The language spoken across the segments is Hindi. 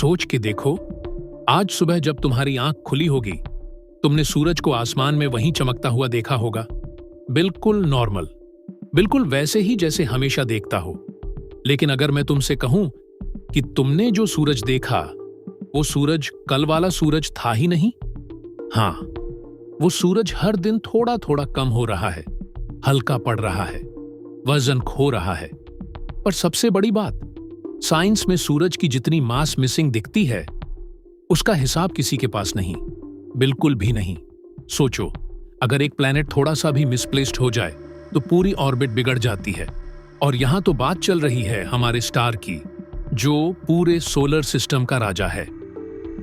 सोच के देखो, आज सुबह जब तुम्हारी आंख खुली होगी, तुमने सूरज को आसमान में वहीं चमकता हुआ देखा होगा। बिल्कुल नॉर्मल, बिल्कुल वैसे ही जैसे हमेशा देखता हो। लेकिन अगर मैं तुमसे कहूं कि तुमने जो सूरज देखा, वो सूरज कल वाला सूरज था ही नहीं। हाँ, वो सूरज हर दिन थोड़ा थोड़ा कम हो रहा है, हल्का पड़ रहा है, वजन खो रहा है। पर सबसे बड़ी बात, साइंस में सूरज की जितनी मास मिसिंग दिखती है, उसका हिसाब किसी के पास नहीं, बिल्कुल भी नहीं। सोचो, अगर एक प्लैनेट थोड़ा सा भी मिसप्लेस्ड हो जाए तो पूरी ऑर्बिट बिगड़ जाती है। और यहां तो बात चल रही है हमारे स्टार की, जो पूरे सोलर सिस्टम का राजा है।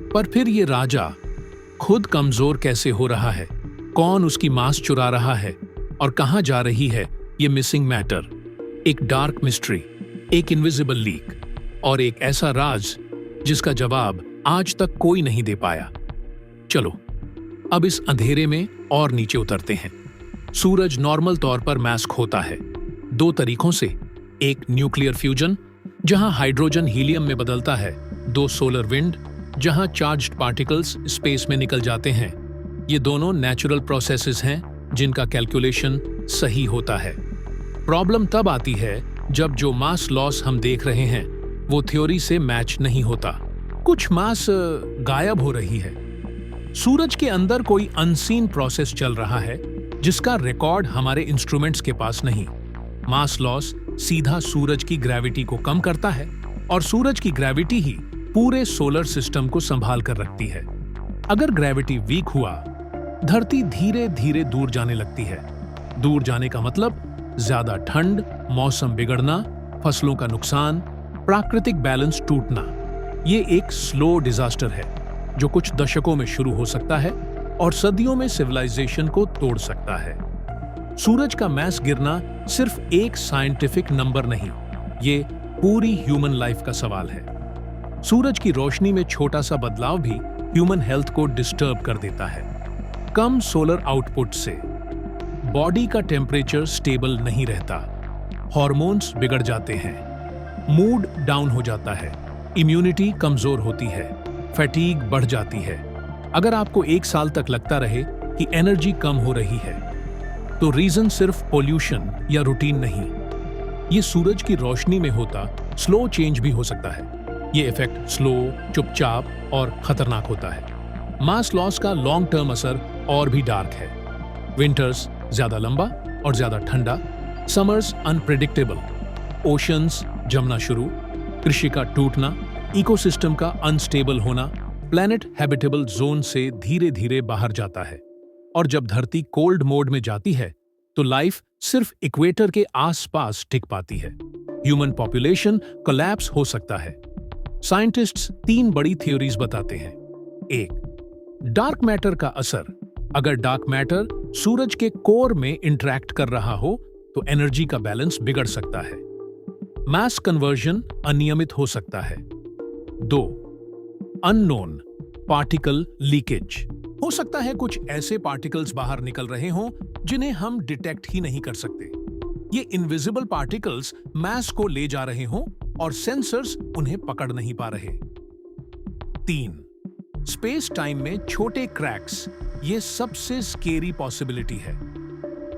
पर फिर ये राजा खुद कमजोर कैसे हो रहा है? कौन उसकी मास चुरा रहा है? और कहां जा रही है ये मिसिंग मैटर? एक डार्क मिस्ट्री, एक इनविजिबल लीक और एक ऐसा राज जिसका जवाब आज तक कोई नहीं दे पाया। चलो अब इस अंधेरे में और नीचे उतरते हैं। सूरज नॉर्मल तौर पर मास खोता है दो तरीकों से। एक न्यूक्लियर फ्यूजन, जहां हाइड्रोजन हीलियम में बदलता है। दो सोलर विंड, जहां चार्ज्ड पार्टिकल्स स्पेस में निकल जाते हैं। ये दोनों नेचुरल प्रोसेसेस हैं जिनका कैलकुलेशन सही होता है। प्रॉब्लम तब आती है जब जो मास लॉस हम देख रहे हैं वो थ्योरी से मैच नहीं होता। कुछ मास गायब हो रही है। सूरज के अंदर कोई अनसीन प्रोसेस चल रहा है जिसका रिकॉर्ड हमारे इंस्ट्रूमेंट्स के पास नहीं। मास लॉस सीधा सूरज की ग्रेविटी को कम करता है और सूरज की ग्रेविटी ही पूरे सोलर सिस्टम को संभाल कर रखती है। अगर ग्रेविटी वीक हुआ, धरती धीरे धीरे दूर जाने लगती है। दूर जाने का मतलब ज्यादा ठंड, मौसम बिगड़ना, फसलों का नुकसान, प्राकृतिक बैलेंस टूटना। ये एक स्लो डिजास्टर है जो कुछ दशकों में शुरू हो सकता है और सदियों में सिविलाइजेशन को तोड़ सकता है। सूरज का मास गिरना सिर्फ एक साइंटिफिक नंबर नहीं, ये पूरी ह्यूमन लाइफ का सवाल है। सूरज की रोशनी में छोटा सा बदलाव भी ह्यूमन हेल्थ को डिस्टर्ब कर देता है। कम सोलर आउटपुट से बॉडी का टेम्परेचर स्टेबल नहीं रहता, हार्मोन्स बिगड़ जाते हैं, मूड डाउन हो जाता है, इम्यूनिटी कमजोर होती है, फैटीग बढ़ जाती है। अगर आपको एक साल तक लगता रहे कि एनर्जी कम हो रही है, तो रीजन सिर्फ पोल्यूशन या रूटीन नहीं, ये सूरज की रोशनी में होता स्लो चेंज भी हो सकता है। ये इफेक्ट स्लो, चुपचाप और खतरनाक होता है। मास लॉस का लॉन्ग टर्म असर और भी डार्क है। विंटर्स ज्यादा लंबा और ज्यादा ठंडा, समर्स अनप्रेडिक्टेबल, ओशंस जमना शुरू, कृषि का टूटना, इकोसिस्टम का अनस्टेबल होना, प्लैनेट हैबिटेबल जोन से धीरे धीरे बाहर जाता है। और जब धरती कोल्ड मोड में जाती है तो लाइफ सिर्फ इक्वेटर के आसपास टिक पाती है। ह्यूमन पॉपुलेशन कोलैप्स हो सकता है। साइंटिस्ट्स तीन बड़ी थ्योरीज बताते हैं। एक, डार्क मैटर का असर। अगर डार्क मैटर सूरज के कोर में इंटरैक्ट कर रहा हो तो एनर्जी का बैलेंस बिगड़ सकता है। मास कन्वर्जन अनियमित हो सकता है। दो, अननोन पार्टिकल लीकेज। हो सकता है कुछ ऐसे पार्टिकल्स बाहर निकल रहे हों जिन्हें हम डिटेक्ट ही नहीं कर सकते। ये इनविजिबल पार्टिकल्स मास को ले जा रहे हों और सेंसर्स उन्हें पकड़ नहीं पा रहे। तीन, स्पेस टाइम में छोटे क्रैक्स। ये सबसे स्केरी पॉसिबिलिटी है।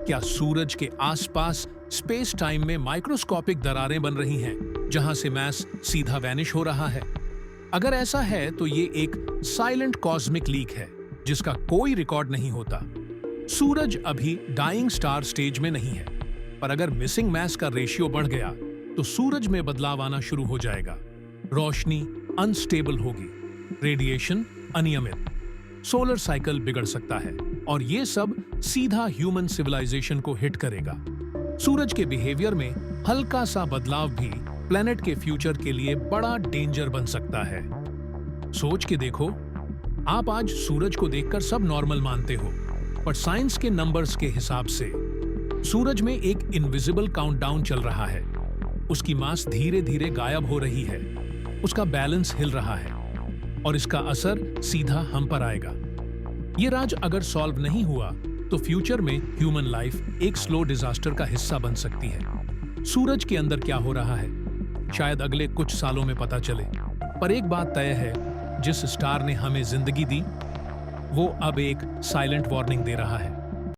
क्या सूरज के आसपास स्पेस टाइम में माइक्रोस्कोपिक दरारें बन रही हैं जहां से मास सीधा वैनिश हो रहा है? अगर ऐसा है तो ये एक साइलेंट कॉस्मिक लीक है जिसका कोई रिकॉर्ड नहीं होता। सूरज अभी डाइंग स्टार स्टेज में नहीं है, पर अगर मिसिंग मास का रेशियो बढ़ गया तो सूरज में बदलाव आना शुरू हो जाएगा। रोशनी अनस्टेबल होगी, रेडिएशन अनियमित, सोलर साइकिल बिगड़ सकता है और ये सब सीधा ह्यूमन सिविलाइजेशन को हिट करेगा। सूरज के बिहेवियर में हल्का सा बदलाव भी प्लेनेट के फ्यूचर के लिए बड़ा डेंजर बन सकता है। सोच के देखो, आप आज सूरज को देखकर सब नॉर्मल मानते हो, पर साइंस के नंबर्स के हिसाब से सूरज में एक इनविजिबल काउंटडाउन चल रहा है। उसकी मास धीरे धीरे गायब हो रही है, उसका बैलेंस हिल रहा है और इसका असर सीधा हम पर आएगा। ये राज अगर सॉल्व नहीं हुआ तो फ्यूचर में ह्यूमन लाइफ एक स्लो डिजास्टर का हिस्सा बन सकती है। सूरज के अंदर क्या हो रहा है शायद अगले कुछ सालों में पता चले। पर एक बात तय है, जिस स्टार ने हमें जिंदगी दी, वो अब एक साइलेंट वार्निंग दे रहा है।